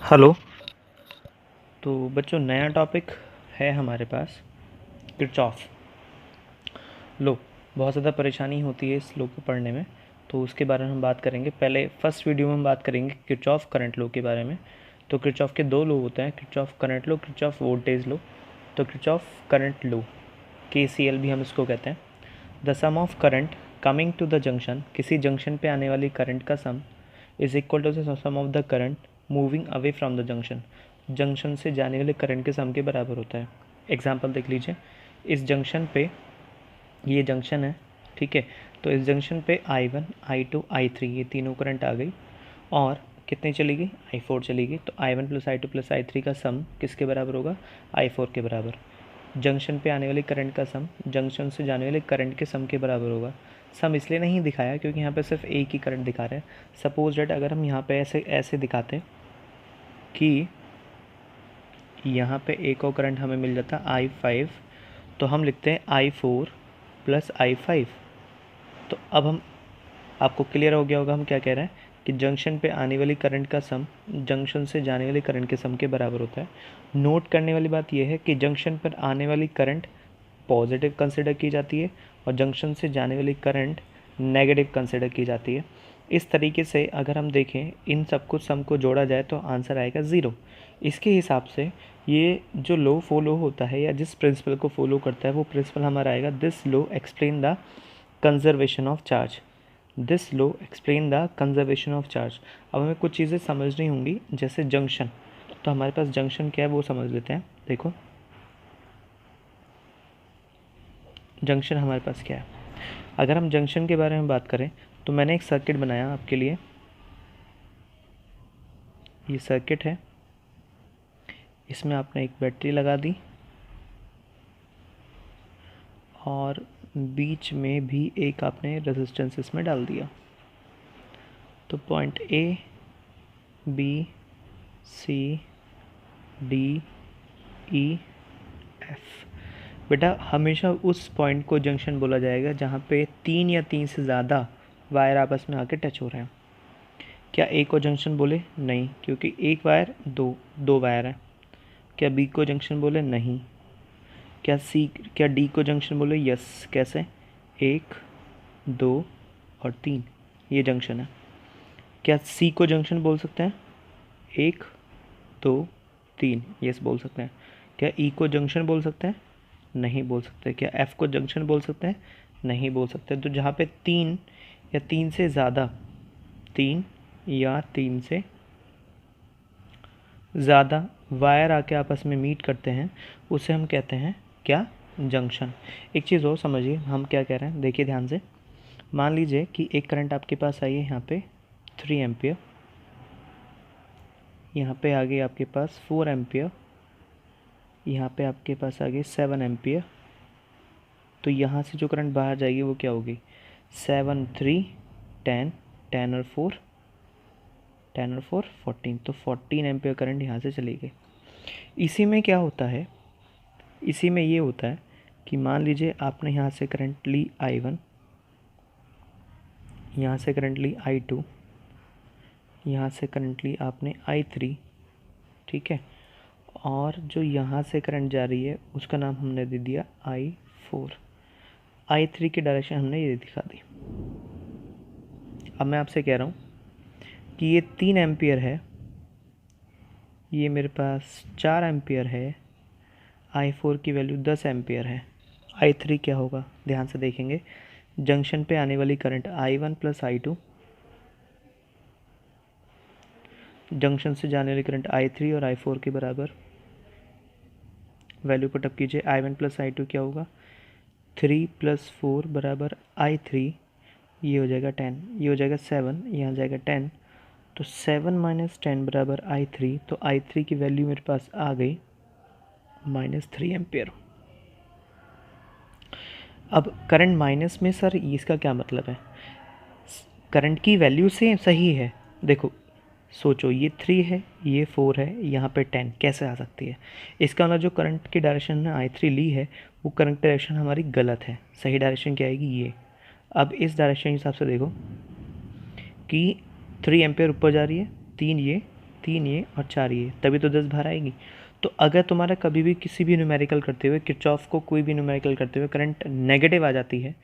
Hello. तो बच्चों नया टॉपिक है हमारे पास किरचॉफ लो। बहुत ज़्यादा परेशानी होती है इस लो को पढ़ने में, तो उसके बारे में हम बात करेंगे। पहले फर्स्ट वीडियो में हम बात करेंगे किरचॉफ करंट लो के बारे में। तो किरचॉफ के दो लो होते हैं, किरचॉफ करंट लो, किरचॉफ वोल्टेज लो। तो किरचॉफ करंट लो, KCL भी हम इसको कहते हैं। The sum of current coming to the junction, किसी जंक्शन पे आने वाली करंट का sum is equal to the sum of the current moving away from the junction. Junction से जाने वाले करंट के सम के बराबर होता है। एग्जाम्पल देख लीजिए, इस जंक्शन पे, ये जंक्शन है, ठीक है। तो इस जंक्शन पे I1, I2, I3 ये तीनों करंट आ गई, और कितनी चली गई, I4 चली गई। तो I1 plus I2 plus I3 का सम किसके बराबर होगा, I4 के बराबर। जंक्शन पे आने वाले करंट का सम जंक्शन से जाने वाले करंट के सम के बराबर होगा। सम इसलिए नहीं दिखाया क्योंकि यहाँ पे सिर्फ एक ही करंट दिखा रहे हैं। सपोज डेट अगर हम यहाँ पे ऐसे ऐसे दिखाते कि यहाँ पे एक और करंट हमें मिल जाता I5, तो हम लिखते हैं I4 प्लस I5। तो अब हम, आपको क्लियर हो गया होगा हम क्या कह रहे हैं कि जंक्शन पे आने वाली करंट का सम जंक्शन से जाने वाली करंट के सम के बराबर होता है। नोट करने वाली बात यह है कि जंक्शन पर आने वाली करंट पॉजिटिव कंसिडर की जाती है और जंक्शन से जाने वाली करंट नेगेटिव कंसिडर की जाती है। इस तरीके से अगर हम देखें इन सब कुछ सम को जोड़ा जाए तो आंसर आएगा 0। इसके हिसाब से ये जो लो फॉलो होता है या जिस प्रिंसिपल को फॉलो करता है वो प्रिंसिपल हमारा आएगा this low explain the conservation of charge. This low explain the conservation of charge. अब हमें कुछ चीज़ें समझनी होंगी, जैसे जंक्शन। तो हमारे पास जंक्शन क्या है वो समझ लेते हैं। देखो जंक्शन हमारे पास क्या है। अगर हम जंक्शन के बारे में बात करें तो मैंने एक सर्किट बनाया आपके लिए। ये सर्किट है, इसमें आपने एक बैटरी लगा दी और बीच में भी एक आपने रेजिस्टेंस इसमें डाल दिया। तो point A, B, C, D, E, F। बेटा हमेशा उस पॉइंट को जंक्शन बोला जाएगा जहाँ पे 3 या 3 से ज़्यादा वायर आपस में आके टच हो रहे हैं। क्या A को जंक्शन बोले, नहीं, क्योंकि एक वायर दो वायर हैं। क्या B को जंक्शन बोले, नहीं। क्या D को जंक्शन बोले, यस। कैसे, 1, 2 और 3 ये जंक्शन है। क्या C को जंक्शन बोल सकते हैं, 1, 2, 3 यस बोल सकते हैं। क्या E को जंक्शन बोल सकते हैं, नहीं बोल सकते। क्या F को जंक्शन बोल सकते हैं, नहीं बोल सकते। तो जहाँ पे 3 या 3 से ज़्यादा 3 या 3 से ज़्यादा वायर आके आपस में मीट करते हैं उसे हम कहते हैं क्या, जंक्शन। एक चीज़ और समझिए हम क्या कह रहे हैं, देखिए ध्यान से। मान लीजिए कि एक करंट आपके पास आई है यहाँ पे 3 एम्पियर, यहाँ पे आ गई आपके पास 4 एम्पियर, यहाँ पे आपके पास आ गई 7 एम्पियर। तो यहाँ से जो करंट बाहर जाएगी वो क्या होगी, 7, 3, 10, 10 और 4, 10 और 4, 14। तो 14 एम्पियर करंट यहाँ से चली गई। इसी में क्या होता है, इसी में ये होता है कि मान लीजिए आपने यहाँ से करंट ली I1, यहाँ से करंट ली I2, यहाँ से करंट ली आपने I3, ठीक है। और जो यहाँ से करंट जा रही है उसका नाम हमने दे दिया I4। I3 की डायरेक्शन हमने ये दिखा दी। अब मैं आपसे कह रहा हूँ कि ये 3 एम्पियर है, ये मेरे पास 4 एम्पियर है, I4 की वैल्यू 10 एम्पियर है। I3 क्या होगा, ध्यान से देखेंगे। जंक्शन पे आने वाली current I1 plus I2, junction से जाने वाली करंट I3 और I4 के बराबर। वैल्यू पुटअप कीजिए, I1 प्लस I2 क्या होगा, 3 + 4 बराबर I3, ये हो जाएगा 10, ये हो जाएगा 7, यहाँ जाएगा 10। तो 7 - 10 बराबर I3। तो I3 की वैल्यू मेरे पास आ गई -3 एम्पियर। अब करंट माइनस में सर इसका क्या मतलब है, करंट की वैल्यू से सही है। देखो सोचो, ये 3 है, ये 4 है, यहाँ पे 10 कैसे आ सकती है। इसका मतलब जो करंट की डायरेक्शन ने I3 ली है वो करंट डायरेक्शन हमारी गलत है। सही डायरेक्शन क्या आएगी, ये। अब इस डायरेक्शन के हिसाब से देखो कि 3 एम्पियर ऊपर जा रही है, 3 ये 3 ये और 4 ये, तभी तो 10 बाहर आएगी। तो अगर तुम्हारा कभी भी किसी भी न्यूमेरिकल करते हुए, किरचॉफ को कोई भी न्यूमेरिकल करते हुए करंट नेगेटिव आ जाती है,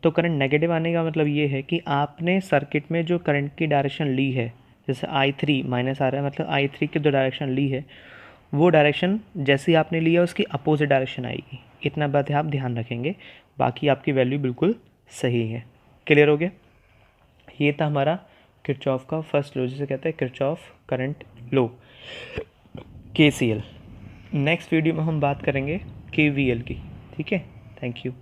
तो करंट नेगेटिव आने का मतलब ये है कि आपने सर्किट में जो करंट की डायरेक्शन ली है, जैसे I3 माइनस आ रहा है, मतलब I3 की जो डायरेक्शन ली है वो डायरेक्शन जैसी आपने लिया उसकी अपोजिट डायरेक्शन आएगी। इतना बात आप ध्यान रखेंगे, बाकी आपकी वैल्यू बिल्कुल सही है। क्लियर हो गया? ये था हमारा किरचॉफ का फर्स्ट लॉ, जिसे कहते हैं Kirchhoff current law, KCL। Next video में हम बात करेंगे KVL की। ठीक है, थैंक यू।